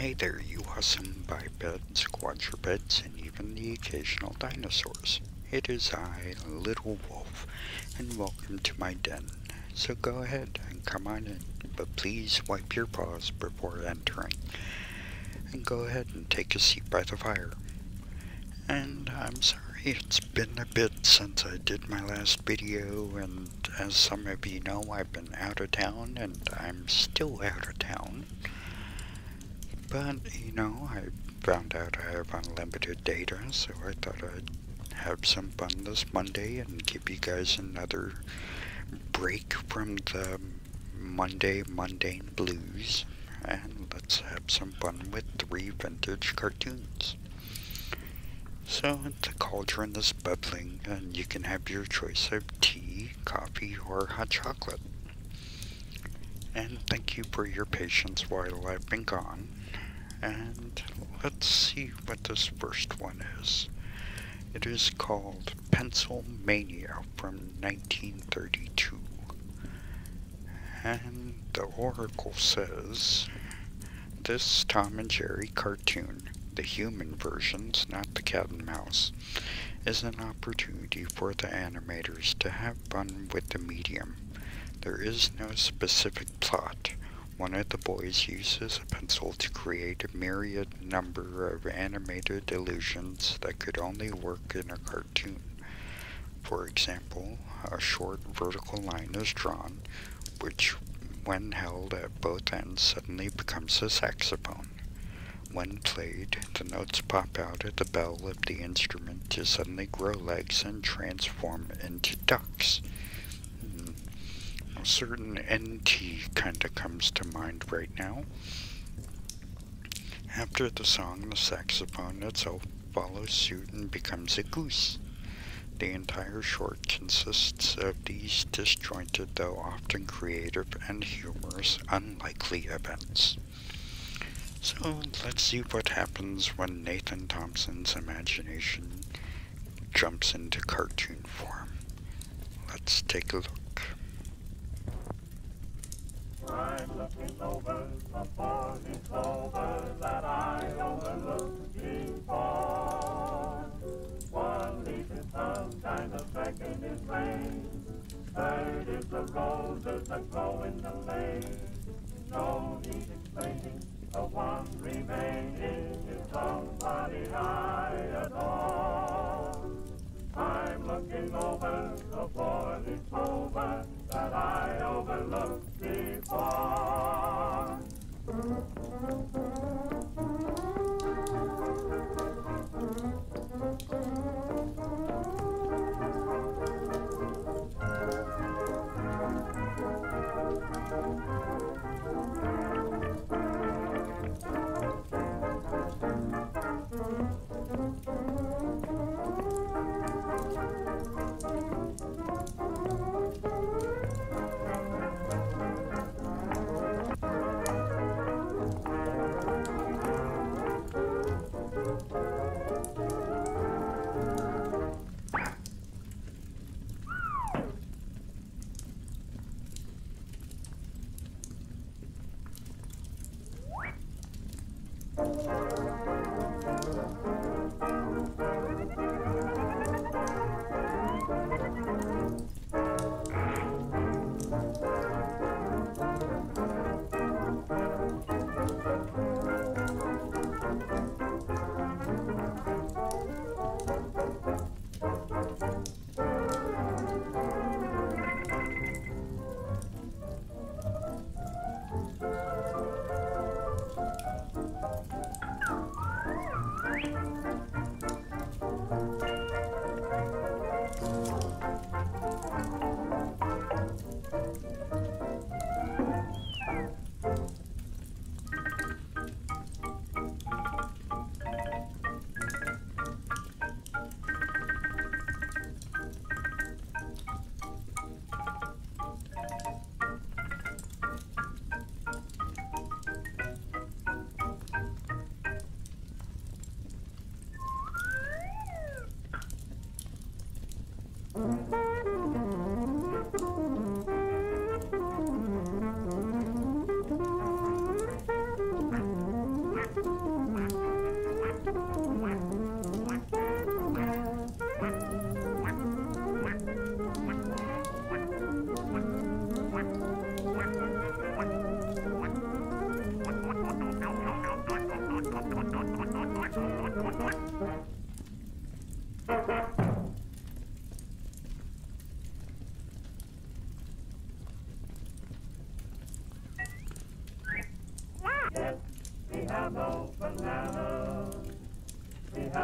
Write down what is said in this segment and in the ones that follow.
Hey there, you awesome bipeds, quadrupeds, and even the occasional dinosaurs. It is I, Little Wolf, and welcome to my den. So go ahead and come on in, but please wipe your paws before entering. And go ahead and take a seat by the fire. And I'm sorry, it's been a bit since I did my last video, and as some of you know, I've been out of town, and I'm still out of town. But, you know, I found out I have unlimited data, so I thought I'd have some fun this Monday and give you guys another break from the mundane blues. And let's have some fun with 3 vintage cartoons. So, the cauldron is bubbling, and you can have your choice of tea, coffee, or hot chocolate. And thank you for your patience while I've been gone. And let's see what this first one is. It is called Pencil Mania from 1932. And the Oracle says, this Tom and Jerry cartoon, the human versions, not the cat and mouse, is an opportunity for the animators to have fun with the medium. There is no specific plot. One of the boys uses a pencil to create a myriad number of animated illusions that could only work in a cartoon. For example, a short vertical line is drawn, which, when held at both ends, suddenly becomes a saxophone. When played, the notes pop out at the bell of the instrument to suddenly grow legs and transform into ducks. A certain NT kinda comes to mind right now. After the song, the saxophone itself follows suit and becomes a goose. The entire short consists of these disjointed, though often creative and humorous, unlikely events. So let's see what happens when Nathan Thompson's imagination jumps into cartoon form. Let's take a look. I'm looking over the 40 clover that I overlooked before. One leaf is found, kind of second is rain. Third is the roses that grow in the lane. No need explaining, the one remaining is somebody I adore. I'm looking over the 40 clover that I overlooked before.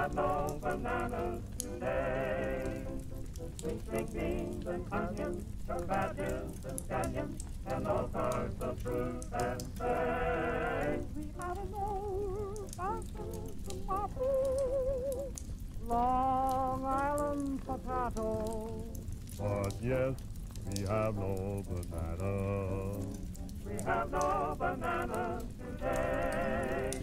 have no bananas today. We take beans and onions, cabbages and scallions, and all sorts of fruit and veg. We have an old-fashioned tomato, Long Island potato. But yes, we have no bananas. We have no bananas today.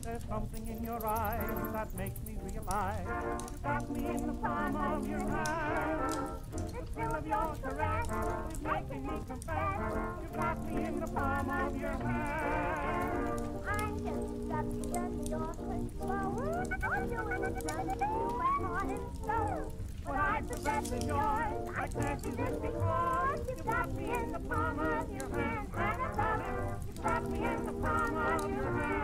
There's something in your eyes that makes me realize you got me in the palm of your hand. The thrill of your caress is making me confess you got me in the palm of your hand. I'm just stuck in your control. All you is running to and on and so. When I possess in yours, I can't resist because you got me in the palm of your hand. And I love it, you got me in the palm of your hand.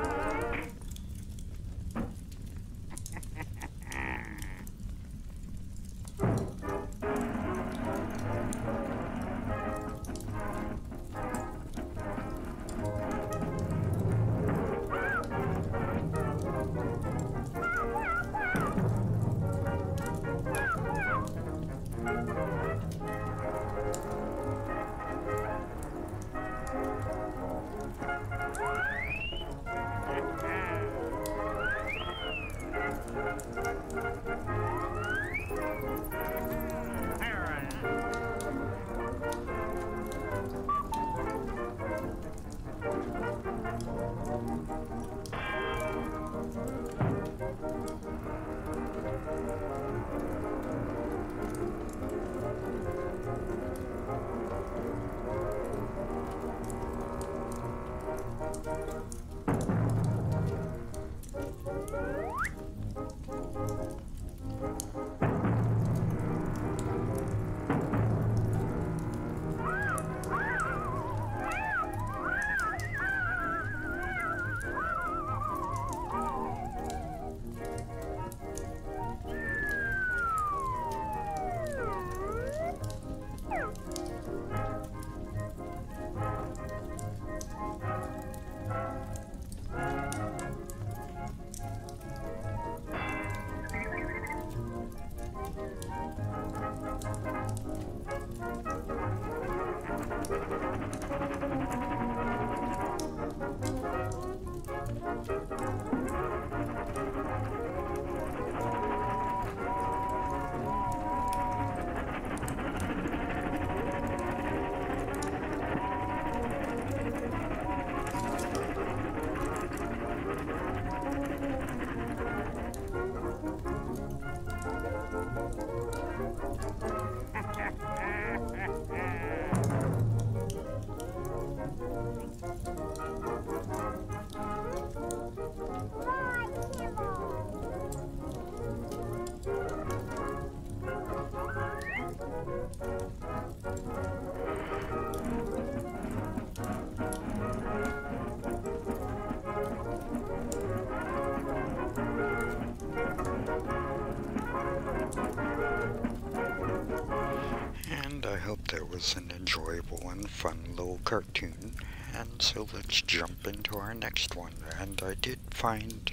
And I hope that was an enjoyable and fun little cartoon. And so let's jump into our next one. And I did find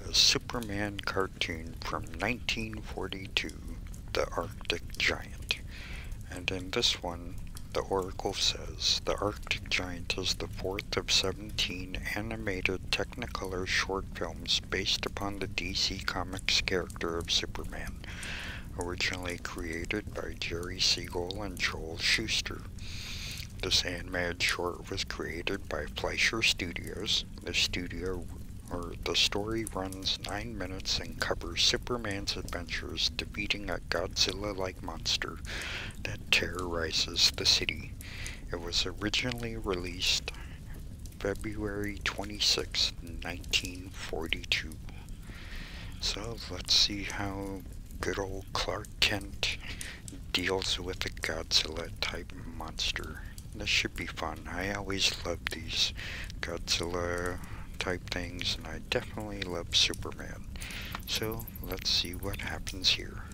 a Superman cartoon from 1942, The Arctic Giant. And in this one, the Oracle says, the Arctic Giant is the fourth of 17 animated Technicolor short films based upon the DC Comics character of Superman, originally created by Jerry Siegel and Joel Shuster. This animated short was created by Fleischer Studios. The story runs 9 minutes and covers Superman's adventures defeating a Godzilla-like monster that terrorizes the city. It was originally released February 26, 1942. So let's see how good old Clark Kent deals with a Godzilla-type monster. This should be fun. I always love these Godzilla-type things, and I definitely love Superman. So, let's see what happens here.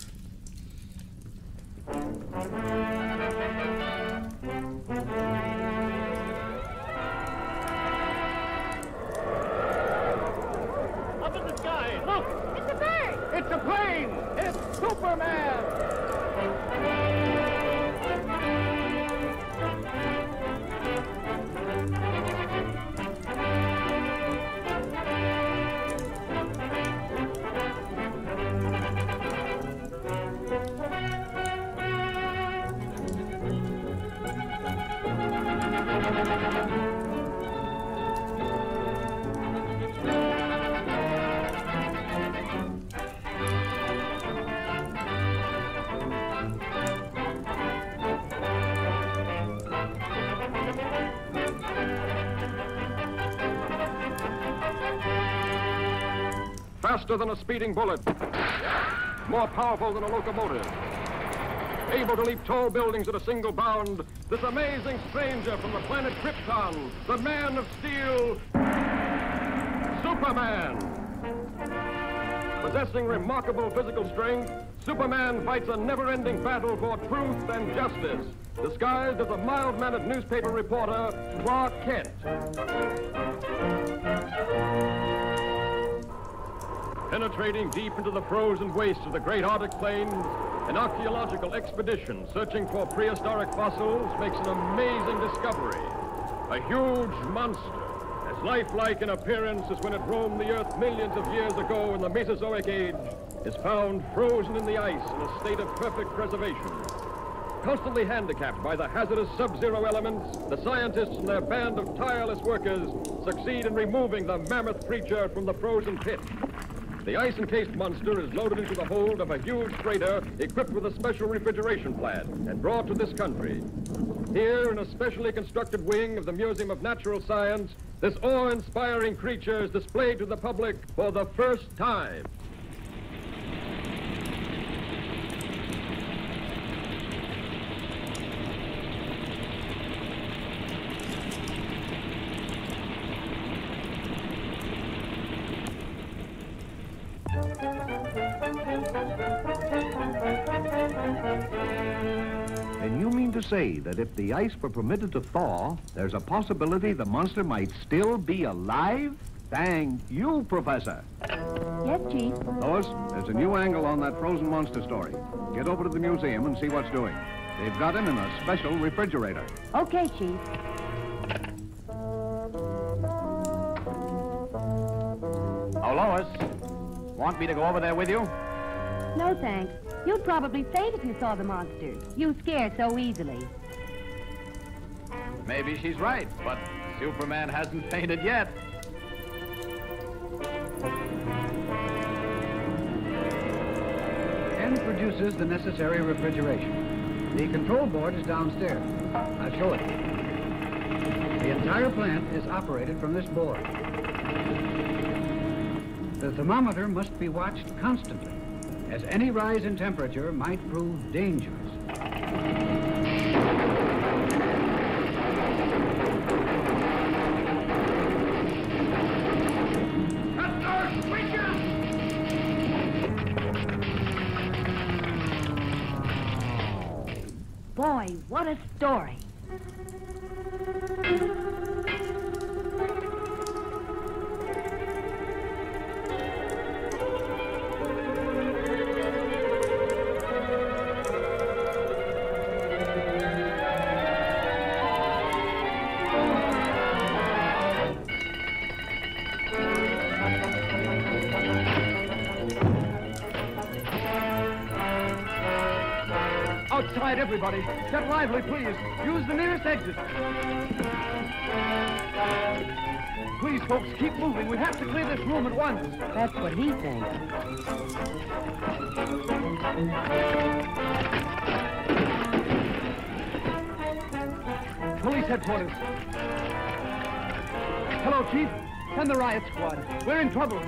Faster than a speeding bullet. More powerful than a locomotive. Able to leap tall buildings at a single bound, this amazing stranger from the planet Krypton, the Man of Steel, Superman. Possessing remarkable physical strength, Superman fights a never-ending battle for truth and justice, disguised as a mild-mannered newspaper reporter, Clark Kent. Penetrating deep into the frozen wastes of the great Arctic plains, an archaeological expedition searching for prehistoric fossils makes an amazing discovery. A huge monster, as lifelike in appearance as when it roamed the Earth millions of years ago in the Mesozoic Age, is found frozen in the ice in a state of perfect preservation. Constantly handicapped by the hazardous sub-zero elements, the scientists and their band of tireless workers succeed in removing the mammoth creature from the frozen pit. The ice-encased monster is loaded into the hold of a huge freighter equipped with a special refrigeration plant and brought to this country. Here, in a specially constructed wing of the Museum of Natural Science, this awe-inspiring creature is displayed to the public for the first time. And you mean to say that if the ice were permitted to thaw, there's a possibility the monster might still be alive? Thank you, Professor. Yes, Chief. Lois, there's a new angle on that frozen monster story. Get over to the museum and see what's doing. They've got him in a special refrigerator. Okay, Chief. Oh, Lois, want me to go over there with you? No, thanks. You'd probably faint if you saw the monster. You scare so easily. Maybe she's right, but Superman hasn't fainted yet. Ken produces the necessary refrigeration. The control board is downstairs. I'll show it. The entire plant is operated from this board. The thermometer must be watched constantly, as any rise in temperature might prove dangerous. Boy, what a story. Outside, everybody. Get lively, please. Use the nearest exit. Please, folks, keep moving. We have to clear this room at once. That's what he thinks. Police headquarters. Hello, Chief. Send the riot squad. We're in trouble.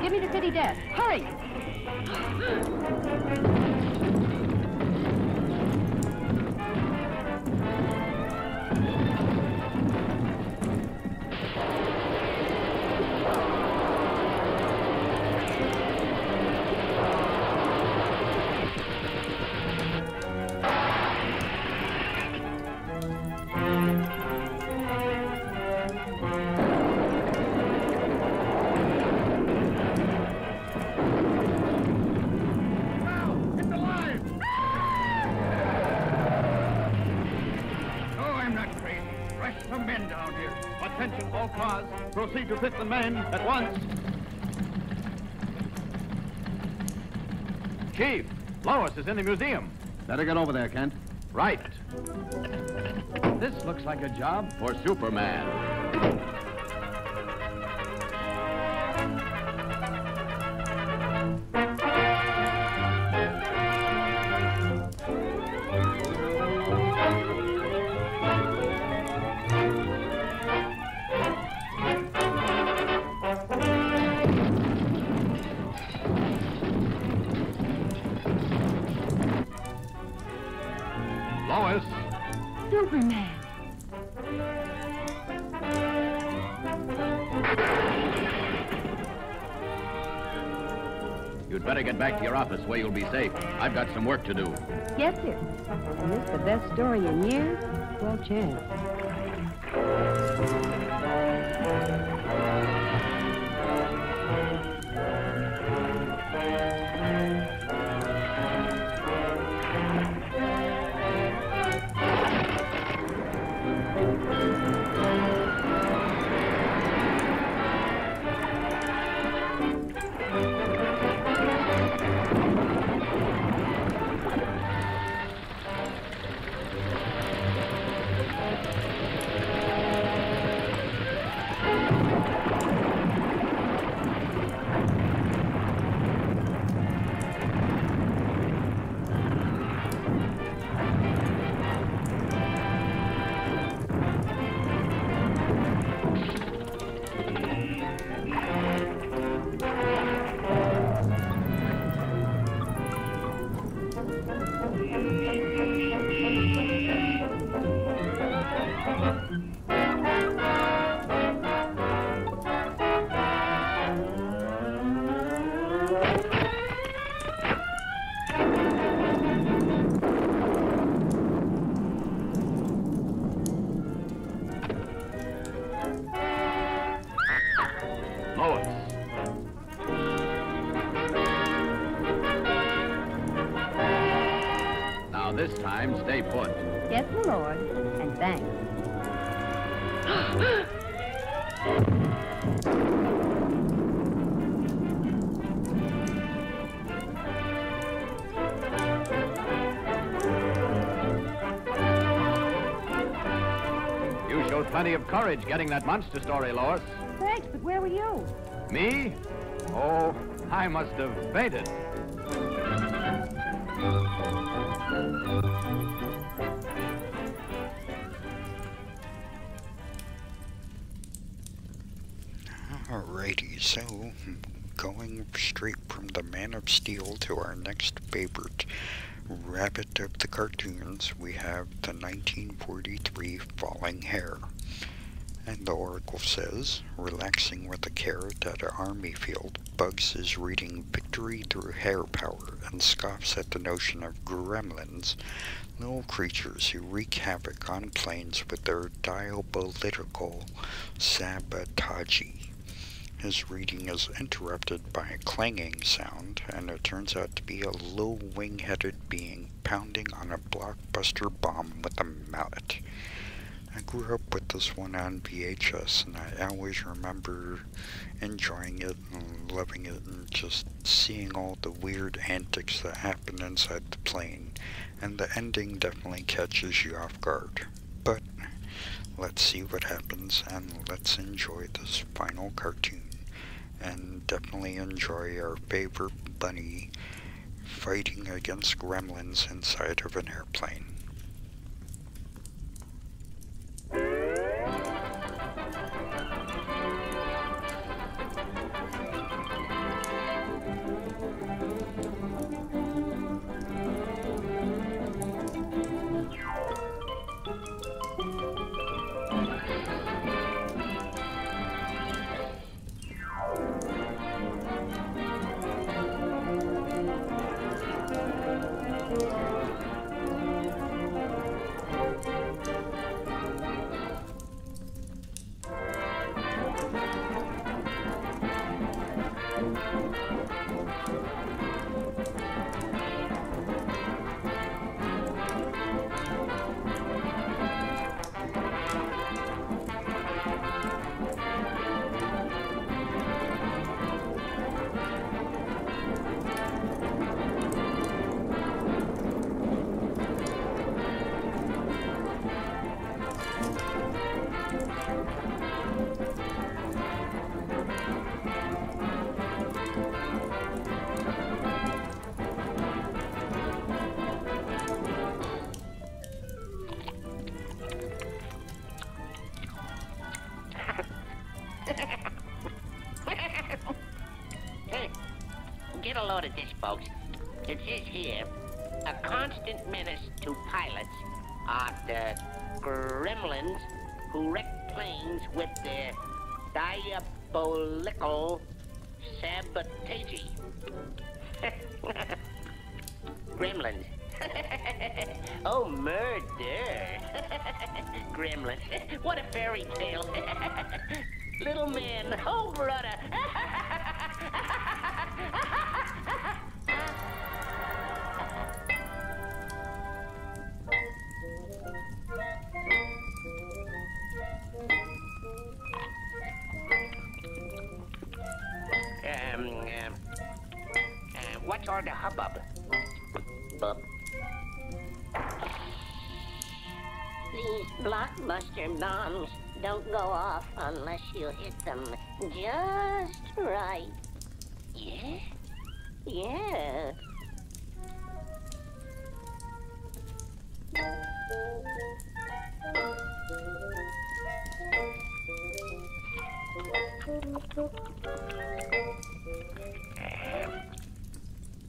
Give me the city desk. Hurry! all cars. Proceed to fit the men at once. Chief, Lois is in the museum. Better get over there, Kent. Right. This looks like a job. For Superman. Lois. Superman. You'd better get back to your office where you'll be safe. I've got some work to do. Yes, sir. And this the best story in years? Well, chance. Lois. Now this time, stay put. Yes, my lord. And thanks. You showed plenty of courage getting that monster story, Lois. Thanks, but where were you? Me? Oh, I must have fainted. Alrighty, so going straight from the Man of Steel to our next favorite rabbit of the cartoons, we have the 1943 Falling Hare. And the Oracle says, relaxing with a carrot at an army field, Bugs is reading Victory Through Hair Power and scoffs at the notion of gremlins, little creatures who wreak havoc on planes with their diabolical sabotage. His reading is interrupted by a clanging sound, and it turns out to be a little wing-headed being pounding on a blockbuster bomb with a mallet. I grew up with this one on VHS, and I always remember enjoying it and loving it and just seeing all the weird antics that happen inside the plane, and the ending definitely catches you off guard. But let's see what happens, and let's enjoy this final cartoon, and definitely enjoy our favorite bunny fighting against gremlins inside of an airplane. get a load of this, folks. It says here, a constant menace to pilots are the gremlins who wreck planes with their diabolical sabotage. Gremlins. Oh, murder. Gremlin. What a fairy tale. Little man. Oh, brother. What's all the hubbub? Bub. These blockbuster bombs don't go off unless you hit them just right. Yeah? Yeah.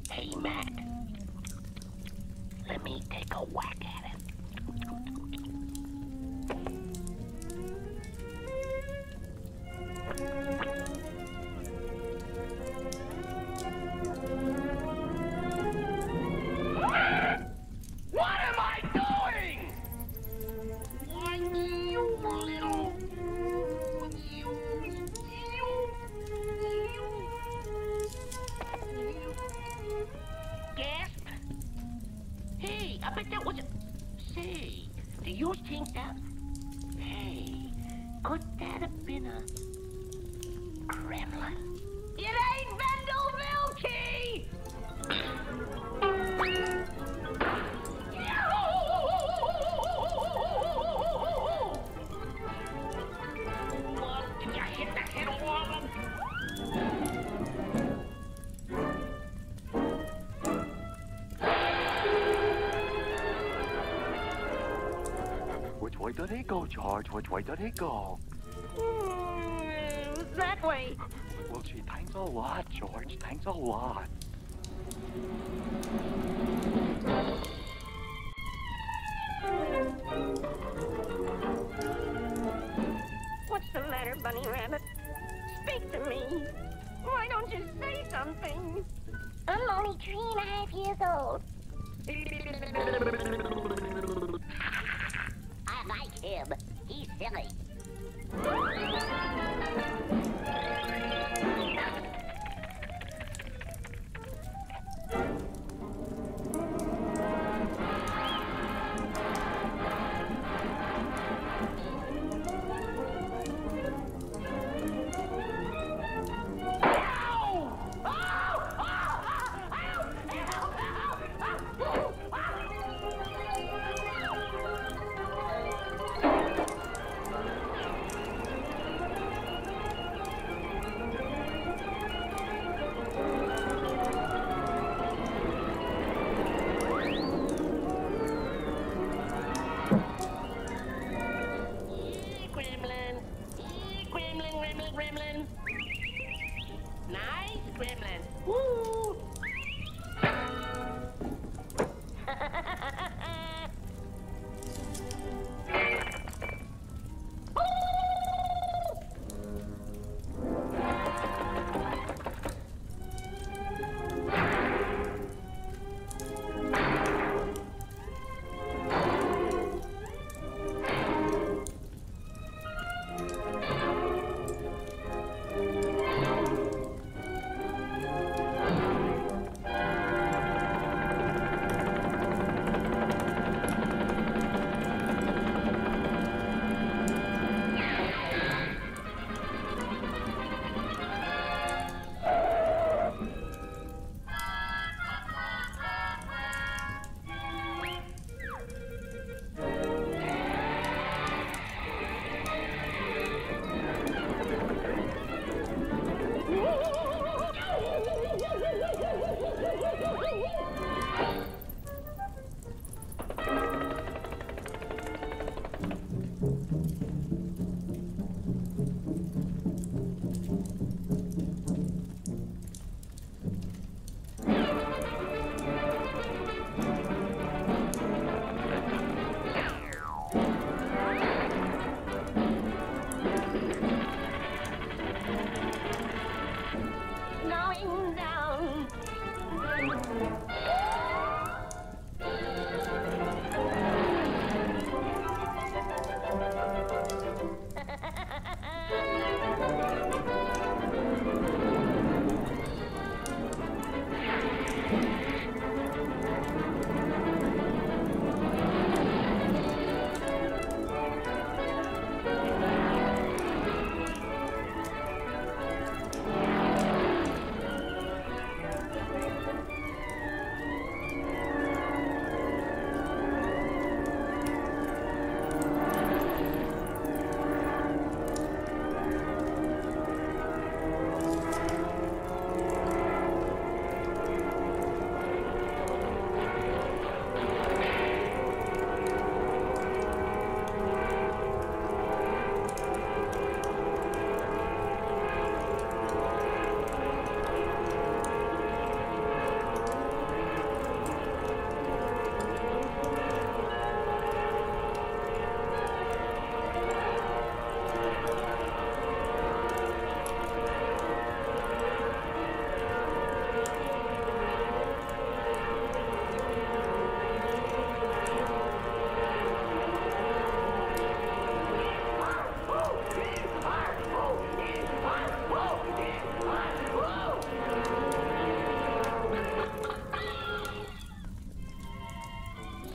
Hey, Mac. Let me take a whack at it. What am I doing? Why, you little... Gasp? Hey, I bet that was a... Say, do you think that... Hey, could that have been a... gremlin? It ain't Vendel Vilkey! Did you hit the head of all of them? Which way did he go, George? Which way did he go? That way. Well, gee, thanks a lot, George. Thanks a lot. What's the matter, Bunny Rabbit? Speak to me. Why don't you say something? I'm only 3.5 years old. I like him. He's silly.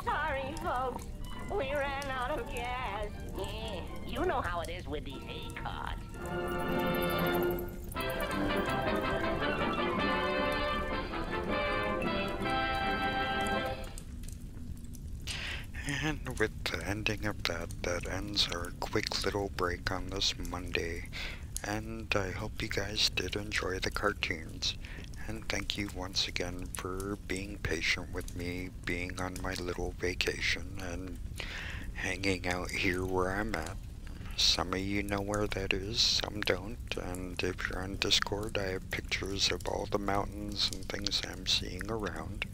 Sorry, folks. We ran out of gas. Yeah, you know how it is with these hay carts. And with the ending of that ends our quick little break on this Monday. And I hope you guys did enjoy the cartoons. And thank you once again for being patient with me, being on my little vacation, and hanging out here where I'm at. Some of you know where that is, some don't, and if you're on Discord, I have pictures of all the mountains and things I'm seeing around.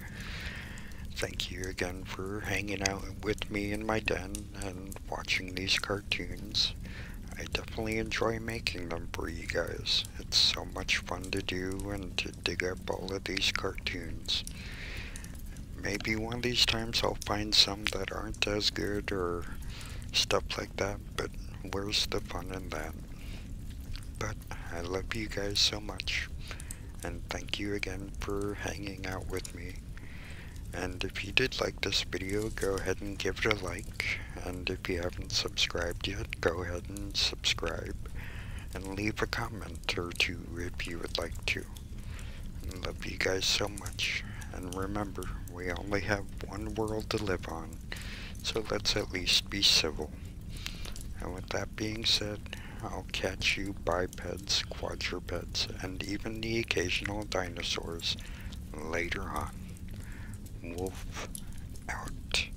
Thank you again for hanging out with me in my den and watching these cartoons. I definitely enjoy making them for you guys. It's so much fun to do and to dig up all of these cartoons. Maybe one of these times I'll find some that aren't as good or stuff like that, but where's the fun in that? But I love you guys so much, and thank you again for hanging out with me. And if you did like this video, go ahead and give it a like, and if you haven't subscribed yet, go ahead and subscribe, and leave a comment or two if you would like to. I love you guys so much, and remember, we only have one world to live on, so let's at least be civil. And with that being said, I'll catch you bipeds, quadrupeds, and even the occasional dinosaurs later on. Wolf out.